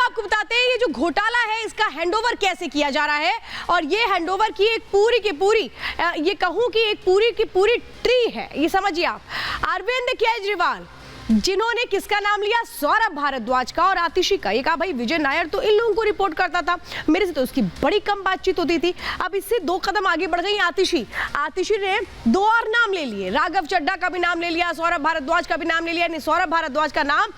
आपको बताते हैं ये जो घोटाला है इसका हैंडओवर कैसे किया जा रहा है, और ये हैंडओवर की एक पूरी की पूरी, ये कहूं कि एक पूरी की पूरी ट्री है। ये समझिए आप, अरविंद केजरीवाल जिन्होंने किसका नाम लिया, सौरभ भारद्वाज का और आतिशी का। ये कहा भाई विजय नायर तो इन लोगों को रिपोर्ट करता था, मेरे से तो उसकी बड़ी कम बातचीत होती थी। अब इससे 2 कदम आगे बढ़ गई आतिशी ने 2 और नाम ले लिए, राघव चड्ढा का भी नाम ले लिया, सौरभ भारद्वाज का भी नाम ले लिया। यानी सौरभ भारद्वाज का नाम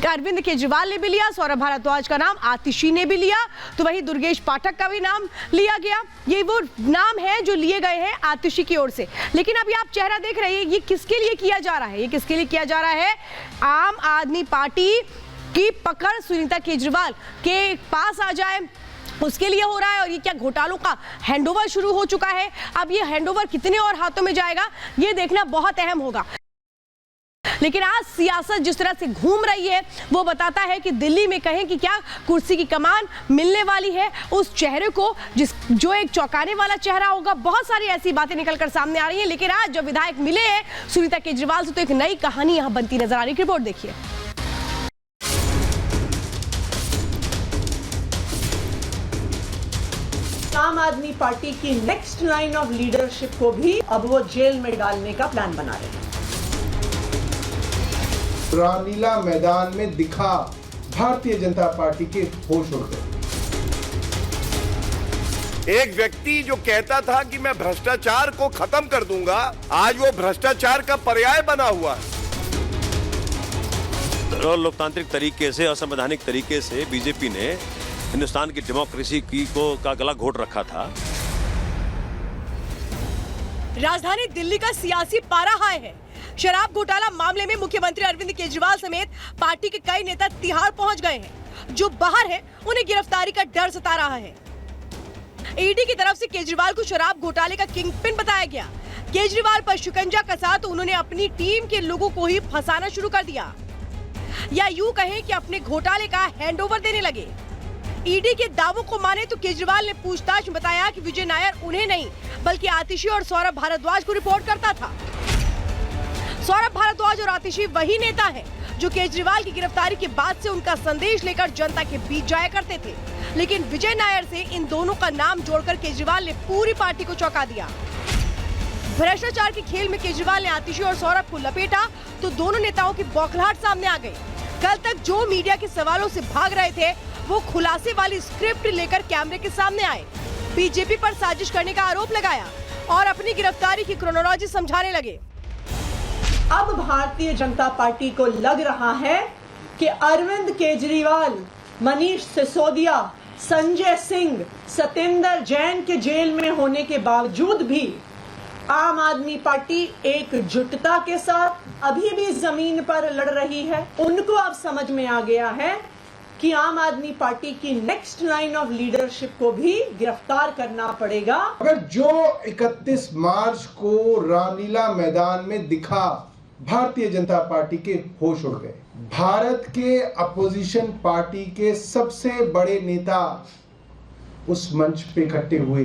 अरविंद केजरीवाल ने भी लिया, सौरभ भारद्वाज का नाम आतिशी ने भी लिया, तो वही दुर्गेश पाठक का भी नाम लिया गया। ये वो नाम है जो लिए गए हैं आतिशी की ओर से। लेकिन अभी आप चेहरा देख रहे हैं, ये किसके लिए किया जा रहा है, ये किसके लिए किया जा रहा है? आम आदमी पार्टी की पकड़ सुनीता केजरीवाल के पास आ जाए उसके लिए हो रहा है। और ये क्या घोटालों का हैंडओवर शुरू हो चुका है। अब ये हैंडओवर कितने और हाथों में जाएगा ये देखना बहुत अहम होगा। लेकिन आज सियासत जिस तरह से घूम रही है वो बताता है कि दिल्ली में कहें कि क्या कुर्सी की कमान मिलने वाली है उस चेहरे को जो एक चौंकाने वाला चेहरा होगा। बहुत सारी ऐसी बातें निकलकर सामने आ रही हैं। लेकिन आज जो विधायक मिले हैं सुनीता केजरीवाल से तो एक नई कहानी यहां बनती नजर आ रही है। रिपोर्ट देखिए। आम आदमी पार्टी की नेक्स्ट लाइन ऑफ लीडरशिप को भी अब वो जेल में डालने का प्लान बना रहे हैं। रामलीला मैदान में दिखा भारतीय जनता पार्टी के होश उड़ गए। एक व्यक्ति जो कहता था कि मैं भ्रष्टाचार को खत्म कर दूंगा, आज वो भ्रष्टाचार का पर्याय बना हुआ है। और लोकतांत्रिक तरीके से, असंवैधानिक तरीके से बीजेपी ने हिंदुस्तान की डेमोक्रेसी का गला घोट रखा था। राजधानी दिल्ली का सियासी पारा हाई है। शराब घोटाला मामले में मुख्यमंत्री अरविंद केजरीवाल समेत पार्टी के कई नेता तिहाड़ पहुंच गए हैं। जो बाहर है उन्हें गिरफ्तारी का डर सता रहा है। ईडी की तरफ से केजरीवाल को शराब घोटाले का किंगपिन बताया गया। केजरीवाल पर शिकंजा कसा तो उन्होंने अपनी टीम के लोगों को ही फंसाना शुरू कर दिया, या यूं कहें कि अपने घोटाले का हैंडओवर देने लगे। ईडी के दावों को माने तो केजरीवाल ने पूछताछ में बताया कि विजय नायर उन्हें नहीं बल्कि आतिशी और सौरभ भारद्वाज को रिपोर्ट करता था। सौरभ भारद्वाज और आतिशी वही नेता हैं जो केजरीवाल की गिरफ्तारी के बाद से उनका संदेश लेकर जनता के बीच जाया करते थे। लेकिन विजय नायर से इन दोनों का नाम जोड़कर केजरीवाल ने पूरी पार्टी को चौंका दिया। भ्रष्टाचार के खेल में केजरीवाल ने आतिशी और सौरभ को लपेटा तो दोनों नेताओं की बौखलाहट सामने आ गई। कल तक जो मीडिया के सवालों से भाग रहे थे वो खुलासे वाली स्क्रिप्ट लेकर कैमरे के सामने आए, बीजेपी पर साजिश करने का आरोप लगाया और अपनी गिरफ्तारी की क्रोनोलॉजी समझाने लगे। अब भारतीय जनता पार्टी को लग रहा है कि अरविंद केजरीवाल, मनीष सिसोदिया, संजय सिंह, सत्येंद्र जैन के जेल में होने के बावजूद भी आम आदमी पार्टी एकजुटता के साथ अभी भी जमीन पर लड़ रही है। उनको अब समझ में आ गया है कि आम आदमी पार्टी की नेक्स्ट लाइन ऑफ लीडरशिप को भी गिरफ्तार करना पड़ेगा। अगर जो 31 मार्च को रामलीला मैदान में दिखा भारतीय जनता पार्टी के होश उड़ गए। भारत के अपोजिशन पार्टी के सबसे बड़े नेता उस मंच पे इकट्ठे हुए।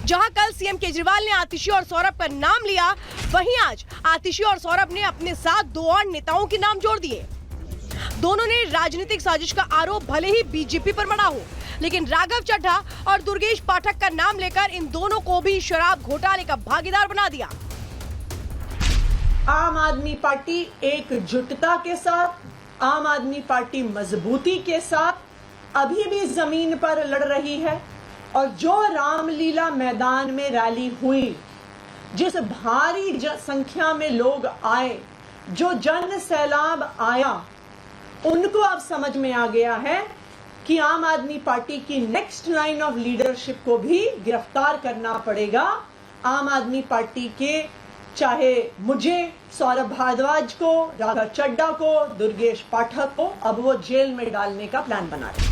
जहां कल सीएम केजरीवाल ने आतिशी और सौरभ का नाम लिया, वहीं आज आतिशी और सौरभ ने अपने साथ 2 और नेताओं के नाम जोड़ दिए। दोनों ने राजनीतिक साजिश का आरोप भले ही बीजेपी पर मढ़ा हो, लेकिन राघव चड्ढा और दुर्गेश पाठक का नाम लेकर इन दोनों को भी शराब घोटाले का भागीदार बना दिया। आम आदमी पार्टी एकजुटता के साथ, आम आदमी पार्टी मजबूती के साथ अभी भी जमीन पर लड़ रही है। और जो रामलीला मैदान में रैली हुई, जिस भारी संख्या में लोग आए, जो जन सैलाब आया, उनको अब समझ में आ गया है कि आम आदमी पार्टी की नेक्स्ट लाइन ऑफ लीडरशिप को भी गिरफ्तार करना पड़ेगा। आम आदमी पार्टी के चाहे मुझे, सौरभ भारद्वाज को, राघव चड्ढा को, दुर्गेश पाठक को अब वो जेल में डालने का प्लान बना रहे।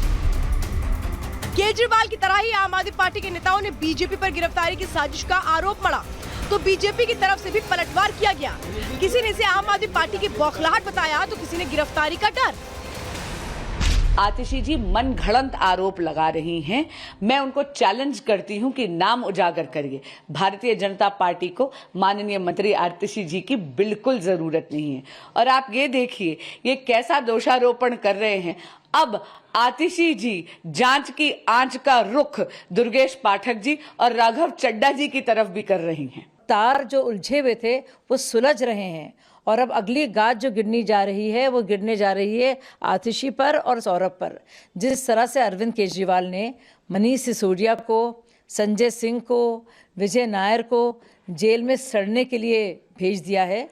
केजरीवाल की तरह ही आम आदमी पार्टी के नेताओं ने बीजेपी पर गिरफ्तारी की साजिश का आरोप मढ़ा तो बीजेपी की तरफ से भी पलटवार किया गया। किसी ने इसे आम आदमी पार्टी की बौखलाहट बताया तो किसी ने गिरफ्तारी का डर। आतिशी जी मन घड़ंत आरोप लगा रही हैं। मैं उनको चैलेंज करती हूं कि नाम उजागर करिए। भारतीय जनता पार्टी को माननीय मंत्री आतिशी जी की बिल्कुल जरूरत नहीं है। और आप ये देखिए ये कैसा दोषारोपण कर रहे हैं। अब आतिशी जी जांच की आंच का रुख दुर्गेश पाठक जी और राघव चड्ढा जी की तरफ भी कर रही हैं। तार जो उलझे हुए थे वो सुलझ रहे हैं और अब अगली गाज जो गिरनी जा रही है वो गिरने जा रही है आतिशी पर और सौरभ पर। जिस तरह से अरविंद केजरीवाल ने मनीष सिसोदिया को, संजय सिंह को, विजय नायर को जेल में सड़ने के लिए भेज दिया है,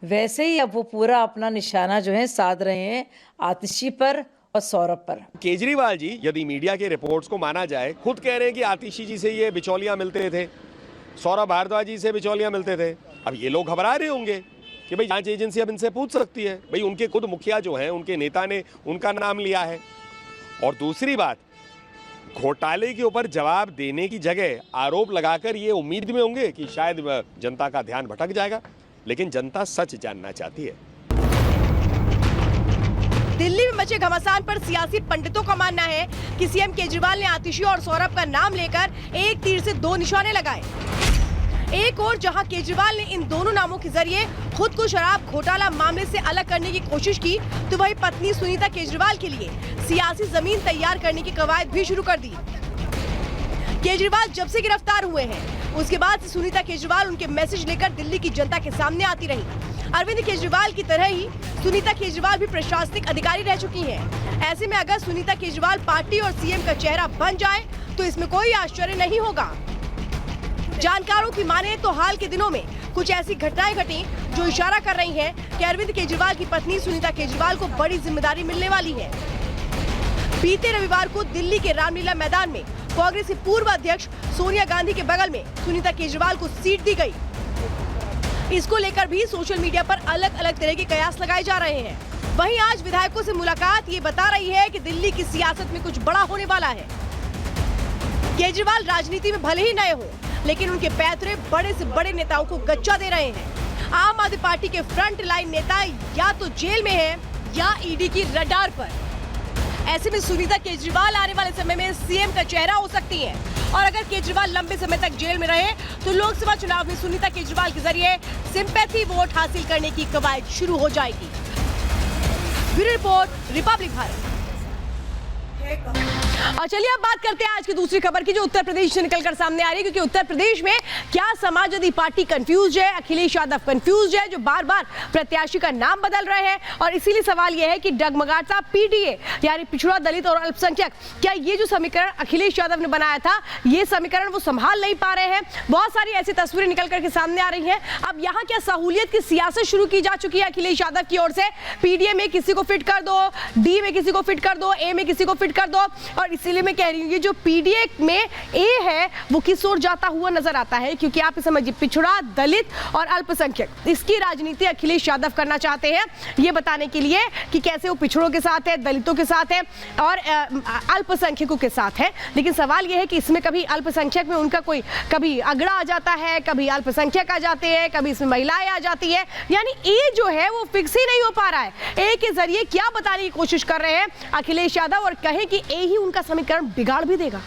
वैसे ही अब वो पूरा अपना निशाना जो है साध रहे हैं आतिशी पर और सौरभ पर। केजरीवाल जी यदि मीडिया के रिपोर्ट्स को माना जाए खुद कह रहे हैं कि आतिशी जी से ये बिचौलियां मिलते थे, सौरभ भारद्वाज जी से बिचौलियां मिलते थे। अब ये लोग घबरा रहे होंगे कि भाई जांच एजेंसी अब इनसे पूछ सकती है। भाई उनके खुद मुखिया जो हैं, उनके नेता ने उनका नाम लिया है। और दूसरी बात, घोटाले के ऊपर जवाब देने की जगह आरोप लगाकर ये उम्मीद में होंगे कि शायद जनता का ध्यान भटक जाएगा, लेकिन जनता सच जानना चाहती है। दिल्ली में मचे घमासान पर सियासी पंडितों का मानना है कि सीएम केजरीवाल ने आतिशी और सौरभ का नाम लेकर एक तीर से दो निशाने लगाए। एक और जहां केजरीवाल ने इन दोनों नामों के जरिए खुद को शराब घोटाला मामले से अलग करने की कोशिश की, तो वही पत्नी सुनीता केजरीवाल के लिए सियासी जमीन तैयार करने की कवायद भी शुरू कर दी। केजरीवाल जब से गिरफ्तार हुए हैं उसके बाद से सुनीता केजरीवाल उनके मैसेज लेकर दिल्ली की जनता के सामने आती रही। अरविंद केजरीवाल की तरह ही सुनीता केजरीवाल भी प्रशासनिक अधिकारी रह चुकी हैं। ऐसे में अगर सुनीता केजरीवाल पार्टी और सीएम का चेहरा बन जाए तो इसमें कोई आश्चर्य नहीं होगा। जानकारों की माने तो हाल के दिनों में कुछ ऐसी घटनाएं घटी जो इशारा कर रही हैं कि अरविंद केजरीवाल की पत्नी सुनीता केजरीवाल को बड़ी जिम्मेदारी मिलने वाली है। बीते रविवार को दिल्ली के रामलीला मैदान में कांग्रेस की पूर्व अध्यक्ष सोनिया गांधी के बगल में सुनीता केजरीवाल को सीट दी गई। इसको लेकर भी सोशल मीडिया पर अलग अलग तरह के कयास लगाए जा रहे हैं। वहीं आज विधायकों से मुलाकात ये बता रही है कि दिल्ली की सियासत में कुछ बड़ा होने वाला है। केजरीवाल राजनीति में भले ही नए हो, लेकिन उनके पैतरे बड़े से बड़े नेताओं को गच्चा दे रहे हैं। आम आदमी पार्टी के फ्रंट लाइन नेता या तो जेल में हैं या ईडी की रडार पर। ऐसे में सुनीता केजरीवाल आने वाले समय में सीएम का चेहरा हो सकती है और अगर केजरीवाल लंबे समय तक जेल में रहे तो लोकसभा चुनाव में सुनीता केजरीवाल के जरिए सिंपैथी वोट हासिल करने की कवायद शुरू हो जाएगी। Bureau report, Republic Bharat. और चलिए अब बात करते हैं आज की दूसरी खबर की जो उत्तर प्रदेश से निकलकर सामने आ रही है, क्योंकि उत्तर प्रदेश में क्या समाजवादी पार्टी कंफ्यूज है, अखिलेश यादव कंफ्यूज है जो बार बार प्रत्याशी का नाम बदल रहे हैं। और इसीलिए सवाल यह है कि डगमगाता पीडीए यानी पिछड़ा, दलित और अल्पसंख्यक, क्या ये जो समीकरण अखिलेश यादव ने बनाया था ये समीकरण वो संभाल नहीं पा रहे हैं। बहुत सारी ऐसी तस्वीरें निकल करके सामने आ रही है। अब यहाँ क्या सहूलियत की सियासत शुरू की जा चुकी है अखिलेश यादव की ओर से। पीडीए में किसी को फिट कर दो, डी में किसी को फिट कर दो, ए में किसी को फिट कर दो। और इसीलिए मैं कह रही हूँ ये जो पीडीए में ए है वो किस ओर जाता हुआ नजर आता है, क्योंकि आप समझिए पिछड़ा, दलित और अल्पसंख्यक, इसकी राजनीति अखिलेश यादव करना चाहते हैं ये बताने के लिए कि कैसे वो पिछड़ों के साथ है, दलितों के साथ है और अल्पसंख्यकों के साथ है। लेकिन सवाल ये है कि इसमें कभी अल्पसंख्यक में उनका कोई कभी अगड़ा आ जाता है, कभी अल्पसंख्यक आ जाते हैं, कभी इसमें महिलाएं आ जाती है, यानी ए जो है वो फिक्स ही नहीं हो पा रहा है। ए के जरिए क्या बताने की कोशिश कर रहे हैं अखिलेश यादव और कहें कि ए ही उनका समीकरण बिगाड़ भी देगा।